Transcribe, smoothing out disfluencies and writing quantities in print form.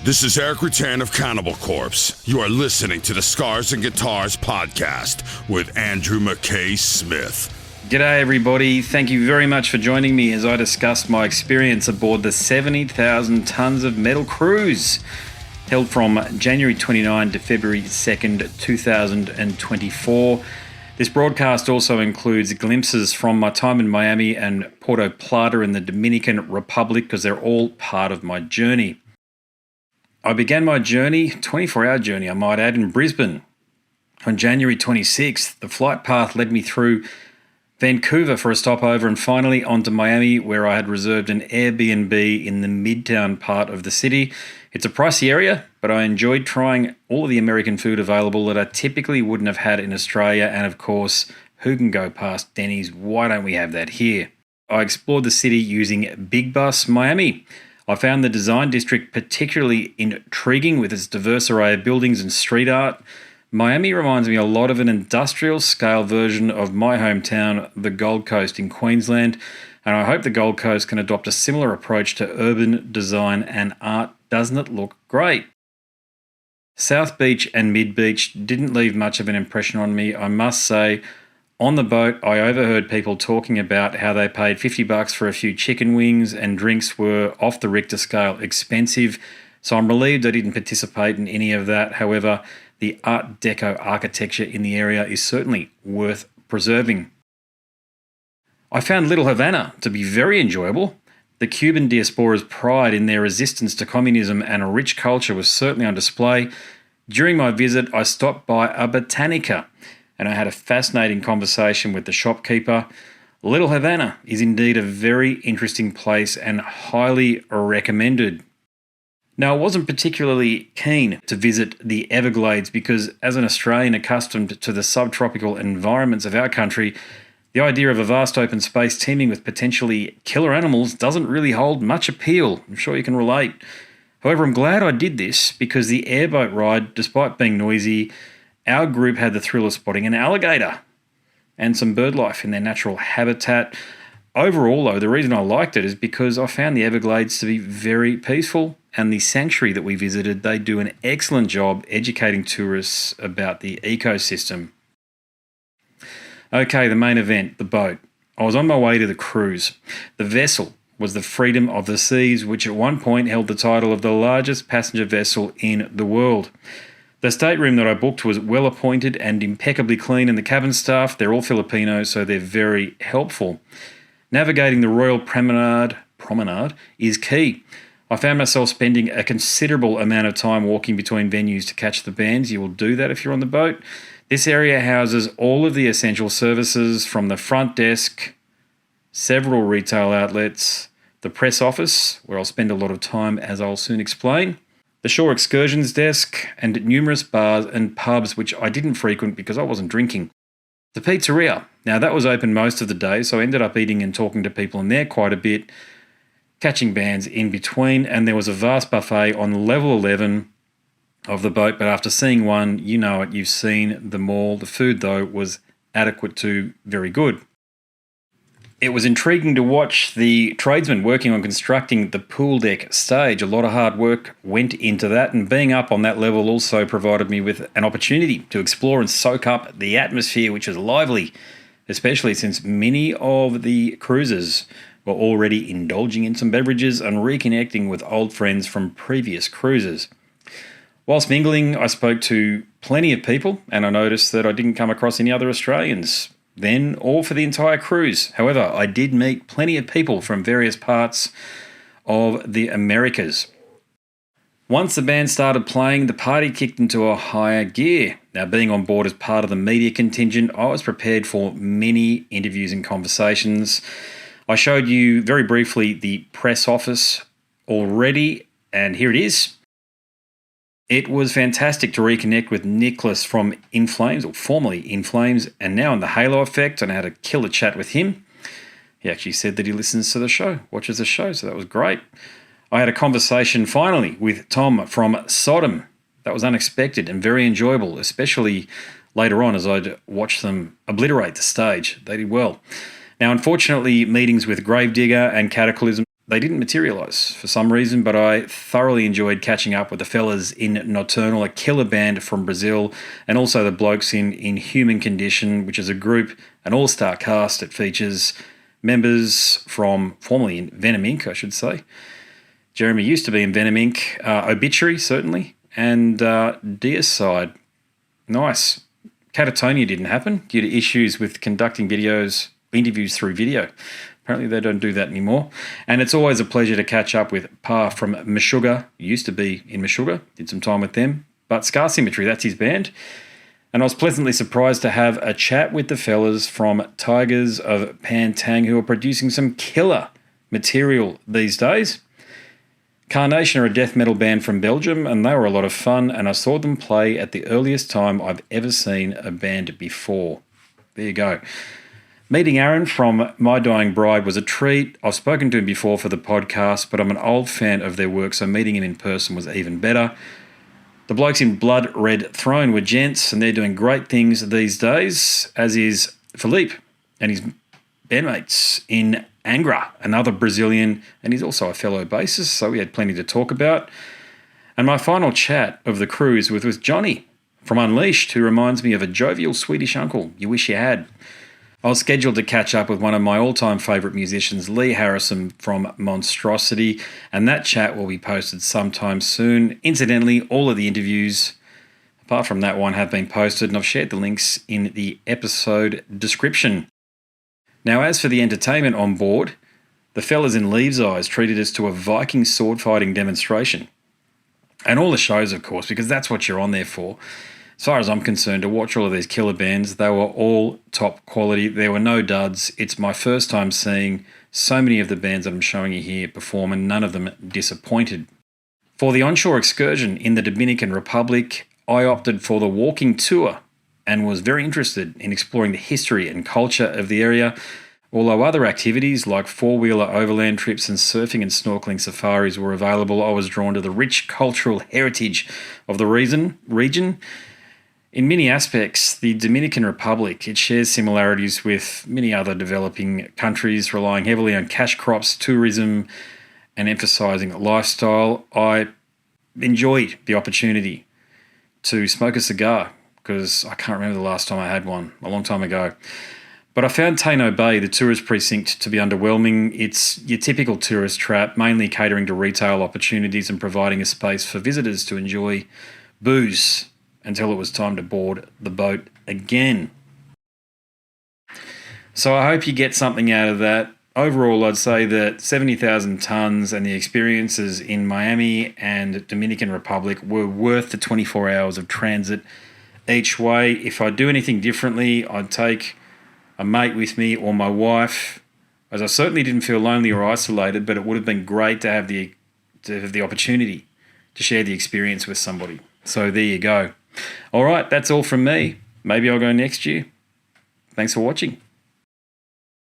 This is Eric Rutan of Cannibal Corpse. You are listening to the Scars and Guitars podcast with Andrew McKay Smith. G'day everybody, thank you very much for joining me as I discuss my experience aboard the 70,000 tonnes of metal cruise held from January 29 to February 2nd, 2024. This broadcast also includes glimpses from my time in Miami and Puerto Plata in the Dominican Republic because they're all part of my journey. I began my journey, 24-hour journey I might add, in Brisbane. On January 26th, the flight path led me through Vancouver for a stopover and finally onto Miami, where I had reserved an Airbnb in the midtown part of the city. It's a pricey area, but I enjoyed trying all of the American food available that I typically wouldn't have had in Australia, and of course, who can go past Denny's? Why don't we have that here? I explored the city using Big Bus Miami. I found the design district particularly intriguing with its diverse array of buildings and street art. Miami reminds me a lot of an industrial scale version of my hometown, the Gold Coast in Queensland, and I hope the Gold Coast can adopt a similar approach to urban design and art. Doesn't it look great? South Beach and Mid Beach didn't leave much of an impression on me, I must say. On the boat, I overheard people talking about how they paid $50 for a few chicken wings and drinks were off the Richter scale expensive, so I'm relieved I didn't participate in any of that. However, the Art Deco architecture in the area is certainly worth preserving. I found Little Havana to be very enjoyable. The Cuban diaspora's pride in their resistance to communism and a rich culture was certainly on display. During my visit, I stopped by a Botanica, and I had a fascinating conversation with the shopkeeper. Little Havana is indeed a very interesting place and highly recommended. Now, I wasn't particularly keen to visit the Everglades because, as an Australian accustomed to the subtropical environments of our country, the idea of a vast open space teeming with potentially killer animals doesn't really hold much appeal. I'm sure you can relate. However, I'm glad I did this because the airboat ride, despite being noisy, our group had the thrill of spotting an alligator and some bird life in their natural habitat. Overall, though, the reason I liked it is because I found the Everglades to be very peaceful, and the sanctuary that we visited, they do an excellent job educating tourists about the ecosystem. Okay, the main event, the boat. I was on my way to the cruise. The vessel was the Freedom of the Seas, which at one point held the title of the largest passenger vessel in the world. The stateroom that I booked was well appointed and impeccably clean, and the cabin staff, they're all Filipinos, so they're very helpful. Navigating the Royal Promenade is key. I found myself spending a considerable amount of time walking between venues to catch the bands. You will do that if you're on the boat. This area houses all of the essential services from the front desk, several retail outlets, the press office, where I'll spend a lot of time as I'll soon explain, the shore excursions desk, and numerous bars and pubs which I didn't frequent because I wasn't drinking. The pizzeria. Now that was open most of the day, so I ended up eating and talking to people in there quite a bit, catching bands in between, and there was a vast buffet on level 11 of the boat, but after seeing one, you know it, you've seen them all. The food, though, was adequate to very good. It was intriguing to watch the tradesmen working on constructing the pool deck stage. A lot of hard work went into that, and being up on that level also provided me with an opportunity to explore and soak up the atmosphere, which is lively, especially since many of the cruisers were already indulging in some beverages and reconnecting with old friends from previous cruises. Whilst mingling, I spoke to plenty of people, and I noticed that I didn't come across any other Australians then or for the entire cruise. However, I did meet plenty of people from various parts of the Americas. Once the band started playing, the party kicked into a higher gear. Now, being on board as part of the media contingent, I was prepared for many interviews and conversations. I showed you very briefly the press office already, and here it is. It was fantastic to reconnect with Niclas from In Flames, or formerly In Flames, and now in the Halo Effect, and I had a killer chat with him. He actually said that he listens to the show, watches the show, so that was great. I had a conversation finally with Tom from Sodom. That was unexpected and very enjoyable, especially later on as I'd watched them obliterate the stage. They did well. Now, unfortunately, meetings with Gravedigger and Cataclysm they didn't materialise for some reason, but I thoroughly enjoyed catching up with the fellas in Noturnall, a killer band from Brazil, and also the blokes in Inhuman Condition, which is a group, an all-star cast. It features members from formerly in Venom Inc., I should say. Jeramie used to be in Venom Inc., Obituary, certainly, and Deicide. Nice. Catatonia didn't happen due to issues with conducting interviews through video. Apparently they don't do that anymore. And it's always a pleasure to catch up with Pa from Meshuggah. Used to be in Meshuggah, did some time with them. But Symmetry, that's his band. And I was pleasantly surprised to have a chat with the fellas from Tygers of Tang, who are producing some killer material these days. Carnation are a death metal band from Belgium, and they were a lot of fun, and I saw them play at the earliest time I've ever seen a band before. There you go. Meeting Aaron from My Dying Bride was a treat. I've spoken to him before for the podcast, but I'm an old fan of their work, so meeting him in person was even better. The blokes in Blood Red Throne were gents, and they're doing great things these days, as is Felipe and his bandmates in Angra, another Brazilian, and he's also a fellow bassist, so we had plenty to talk about. And my final chat of the cruise was with Johnny from Unleashed, who reminds me of a jovial Swedish uncle you wish you had. I was scheduled to catch up with one of my all-time favourite musicians, Lee Harrison from Monstrosity, and that chat will be posted sometime soon. Incidentally, all of the interviews, apart from that one, have been posted, and I've shared the links in the episode description. Now, as for the entertainment on board, the fellas in Leaves' Eyes treated us to a Viking sword-fighting demonstration. And all the shows, of course, because that's what you're on there for. As far as I'm concerned, to watch all of these killer bands, they were all top quality. There were no duds. It's my first time seeing so many of the bands that I'm showing you here perform, and none of them disappointed. For the onshore excursion in the Dominican Republic, I opted for the walking tour and was very interested in exploring the history and culture of the area. Although other activities like four-wheeler overland trips and surfing and snorkeling safaris were available, I was drawn to the rich cultural heritage of the region. In many aspects, the Dominican Republic, it shares similarities with many other developing countries, relying heavily on cash crops, tourism, and emphasising lifestyle. I enjoyed the opportunity to smoke a cigar, because I can't remember the last time I had one, a long time ago. But I found Taino Bay, the tourist precinct, to be underwhelming. It's your typical tourist trap, mainly catering to retail opportunities and providing a space for visitors to enjoy booze until it was time to board the boat again. So I hope you get something out of that. Overall, I'd say that 70,000 tonnes and the experiences in Miami and Dominican Republic were worth the 24 hours of transit each way. If I do anything differently, I'd take a mate with me or my wife, as I certainly didn't feel lonely or isolated, but it would have been great to have the opportunity to share the experience with somebody. So there you go. All right, that's all from me. Maybe I'll go next year. Thanks for watching.